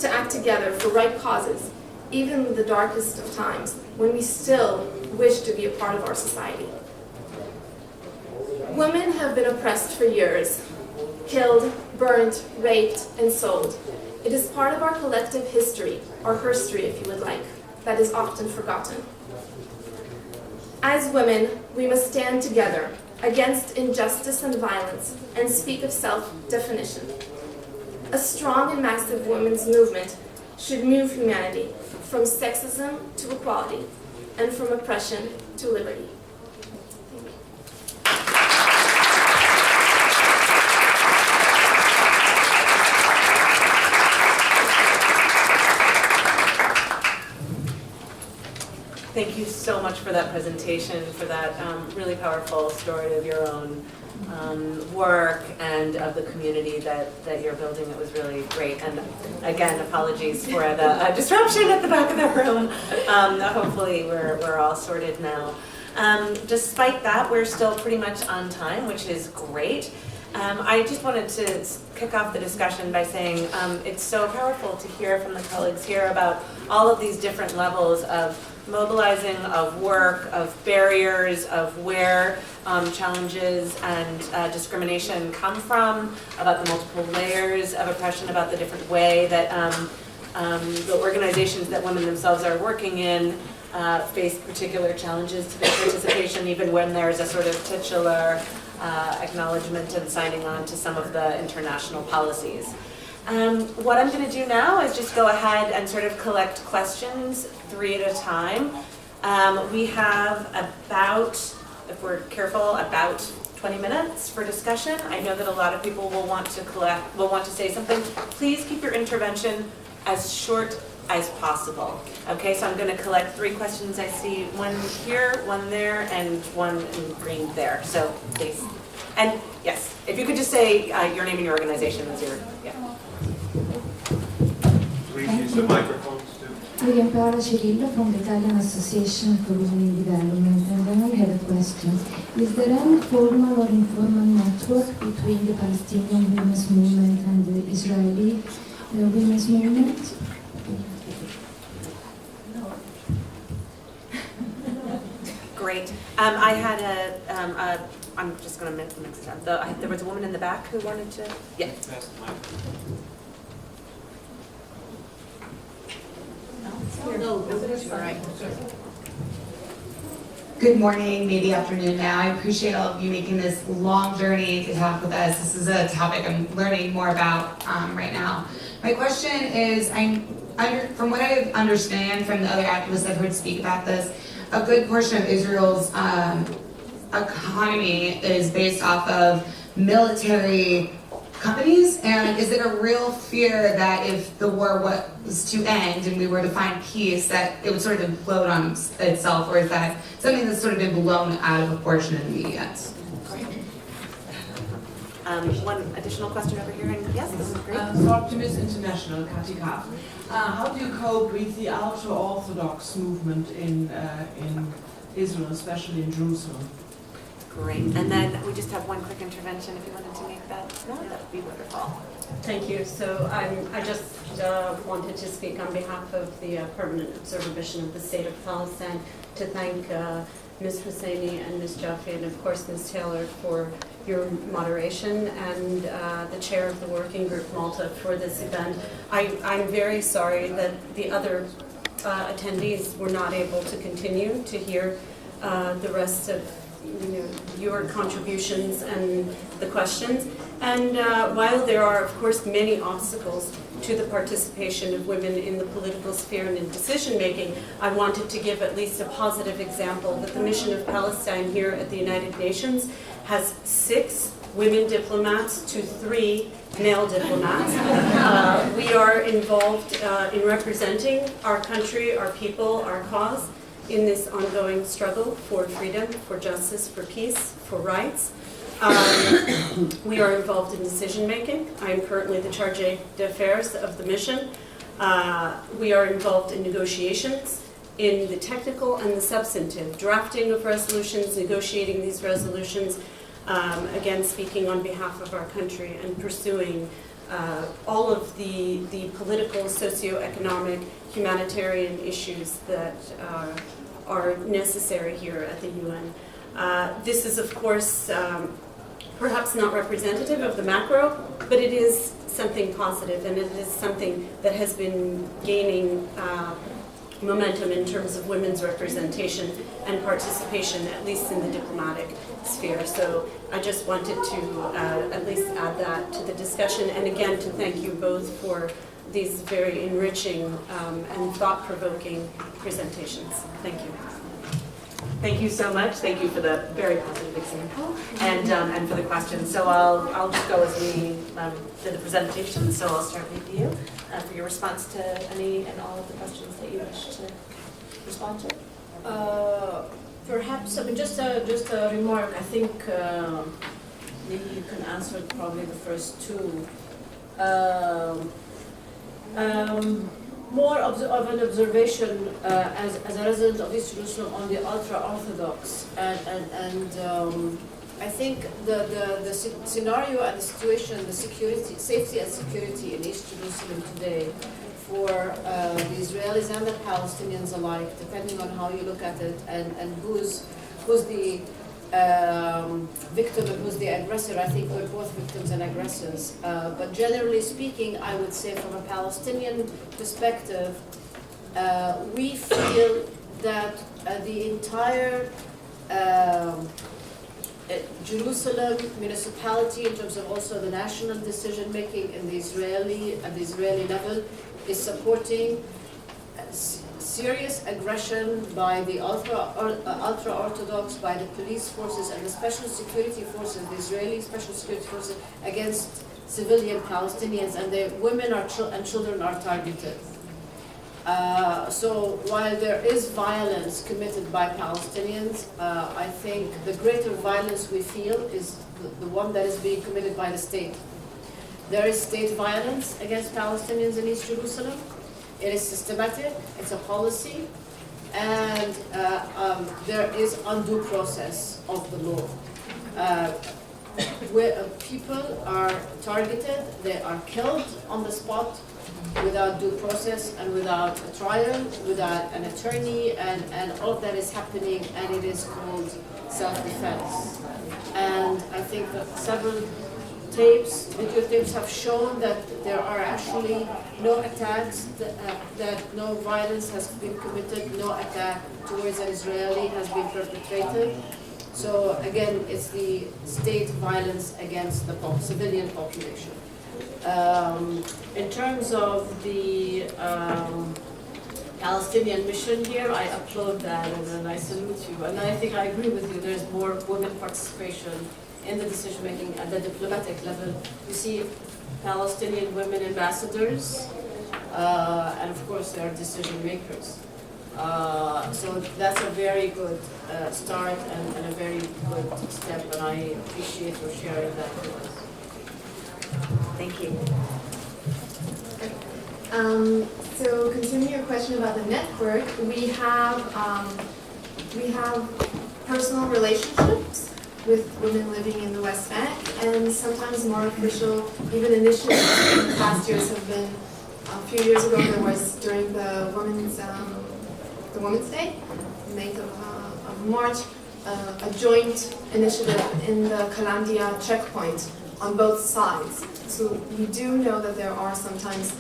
to act together for right causes, even in the darkest of times, when we still wish to be a part of our society. Women have been oppressed for years, killed, burned, raped, and sold. It is part of our collective history, or herstory if you would like, that is often forgotten. As women, we must stand together against injustice and violence and speak of self-definition. A strong and massive women's movement should move humanity from sexism to equality and from oppression to liberty. Thank you so much for that presentation, for that really powerful story of your own work and of the community that you're building. It was really great. And again, apologies for the disruption at the back of the room. Hopefully we're all sorted now. Despite that, we're still pretty much on time, which is great. I just wanted to kick off the discussion by saying it's so powerful to hear from the colleagues here about all of these different levels of mobilizing, of work, of barriers, of where challenges and discrimination come from, about the multiple layers of oppression, about the different way that the organizations that women themselves are working in face particular challenges to their participation, even when there's a sort of titular acknowledgement and signing on to some of the international policies. What I'm going to do now is just go ahead and sort of collect questions 3 at a time. We have about, if we're careful, about 20 minutes for discussion. I know that a lot of people will want to say something. Please keep your intervention as short as possible. Okay, so I'm going to collect 3 questions. I see one here, one there, and one in green there. So please. And yes, if you could just say your name and your organization as your, yeah. Please use the microphones too. William Paola Cirillo from the Italian Association for Women in Development, and then I have a question. Is there any formal or informal network between the Palestinian women's movement and the Israeli women's movement? Great. I had I'm just going to mix it up. There was a woman in the back who wanted to, yeah. Good morning, maybe afternoon now. I appreciate all of you making this long journey to talk with us. This is a topic I'm learning more about right now. My question is, from what I understand from the other activists I've heard speak about this, a good portion of Israel's economy is based off of military companies, and is it a real fear that if the war was to end and we were to find peace, that it would sort of implode on itself, or is that something that's sort of been blown out of proportion in the media? Great. One additional question over here, and yes, this is great. Optimist International, Katika. How do you cope with the ultra-Orthodox movement in Israel, especially in Jerusalem? Great. And then we just have one quick intervention if you wanted to make that. No, that would be wonderful. Thank you. So I just wanted to speak on behalf of the Permanent Observer Mission of the State of Palestine to thank Ms. Husseini and Ms. Joffe, and of course Ms. Taylor for your moderation, and the chair of the Working Group Malta for this event. I'm very sorry that the other attendees were not able to continue to hear the rest of your contributions and the questions. And while there are, of course, many obstacles to the participation of women in the political sphere and in decision-making, I wanted to give at least a positive example that the Mission of Palestine here at the United Nations has 6 women diplomats to 3 male diplomats. We are involved in representing our country, our people, our cause in this ongoing struggle for freedom, for justice, for peace, for rights. We are involved in decision-making. I am currently the charge d'affaires of the mission. We are involved in negotiations, in the technical and the substantive, drafting of resolutions, negotiating these resolutions, again speaking on behalf of our country and pursuing all of the political, socio-economic, humanitarian issues that are necessary here at the UN. This is, of course, perhaps not representative of the macro, but it is something positive, and it is something that has been gaining momentum in terms of women's representation and participation, at least in the diplomatic sphere. So I just wanted to at least add that to the discussion, and again to thank you both for these very enriching and thought-provoking presentations. Thank you. Thank you so much. Thank you for the very positive example and for the questions. So I'll just go as we did the presentation. So I'll start with you for your response to any and all of the questions that you wish to respond to. Perhaps, I mean, just a remark. I think maybe you can answer probably the first two. More of an observation as a resident of East Jerusalem on the ultra-Orthodox, and I think the scenario and the situation, the security, safety and security in East Jerusalem today for the Israelis and the Palestinians alike, depending on how you look at it, and who's the victim and who's the aggressor. I think we're both victims and aggressors. But generally speaking, I would say from a Palestinian perspective, we feel that the entire Jerusalem municipality, in terms of also the national decision making in the at the Israeli level, is supporting serious aggression by the ultra-Orthodox, by the police forces and the special security forces, the Israeli special security forces, against civilian Palestinians, and the women and children are targeted. So while there is violence committed by Palestinians, I think the greater violence we feel is the one that is being committed by the state. There is state violence against Palestinians in East Jerusalem. It is systematic, it's a policy, and there is undue process of the law. Where people are targeted, they are killed on the spot without due process and without a trial, without an attorney, and all of that is happening, and it is called self-defense. And I think that several videotapes have shown that there are actually no attacks, that no violence has been committed, no attack towards an Israeli has been perpetrated. So again, it's the state violence against the civilian population. In terms of the Palestinian mission here, I applaud that and I salute you. And I think I agree with you, there's more women participation in the decision-making at the diplomatic level. We see Palestinian women ambassadors, and of course they are decision-makers. So that's a very good start and a very good step, and I appreciate your sharing that with us. Thank you. So continuing your question about the network, we have personal relationships with women living in the West Bank, and sometimes more official, even initiatives in the past years have been. A few years ago, there was during the Women's Day, the 8th of March, a joint initiative in the Kalandia checkpoint on both sides. So we do know that there are sometimes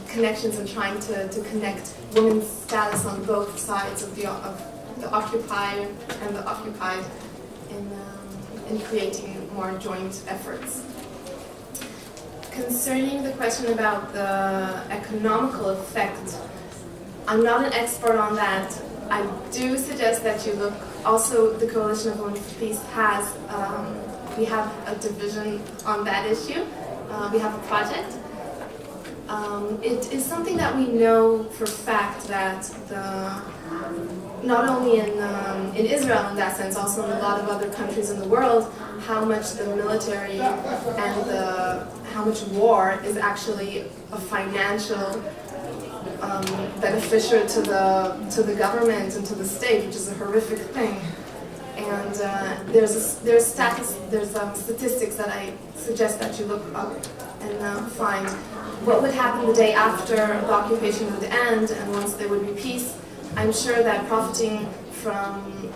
connections in trying to connect women's status on both sides of the occupier and the occupied in creating more joint efforts. Concerning the question about the economical effect, I'm not an expert on that. I do suggest that you look, also the Coalition of Women for Peace has, we have a division on that issue. We have a project. It is something that we know for fact that not only in Israel in that sense, also in a lot of other countries in the world, how much the military and how much war is actually a financial beneficiary to the government and to the state, which is a horrific thing. And there's statistics that I suggest that you look up find what would happen the day after the occupation would end and once there would be peace. I'm sure that profiting from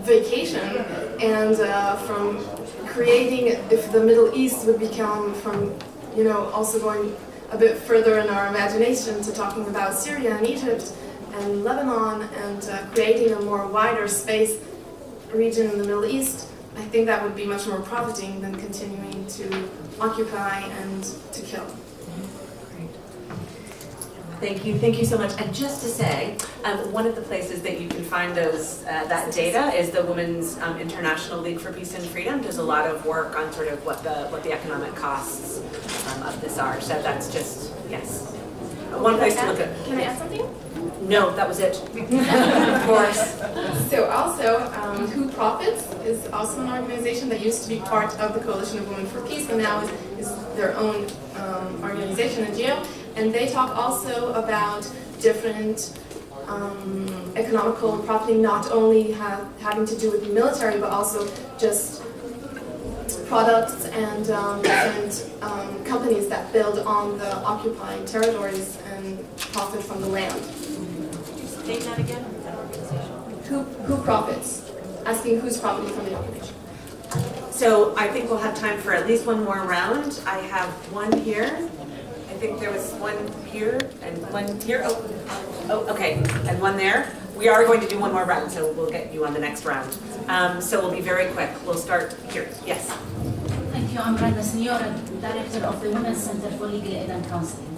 vacation and from creating, if the Middle East would become from, also going a bit further in our imagination to talking about Syria and Egypt and Lebanon and creating a more wider space region in the Middle East, I think that would be much more profiting than continuing to occupy and to kill. Thank you so much. And just to say, one of the places that you can find that data is the Women's International League for Peace and Freedom. Does a lot of work on sort of what the economic costs of this are. So that's just, yes, one place to look at. Can I add something? No, that was it. Of course. So also, Who Profits is also an organization that used to be part of the Coalition of Women for Peace and now is their own organization, NGO. And they talk also about different economical profiting, not only having to do with the military, but also just products and different companies that build on the occupied territories and profit from the land. Take that again. Who profits? Asking who's profiting from the occupation. So I think we'll have time for at least one more round. I have one here. I think there was one here and one here. Oh, okay, and one there. We are going to do one more round, so we'll get you on the next round. So we'll be very quick. We'll start here. Yes. Thank you. I'm Brenda Signora, Director of the Women's Center for Legal Aid and Counseling.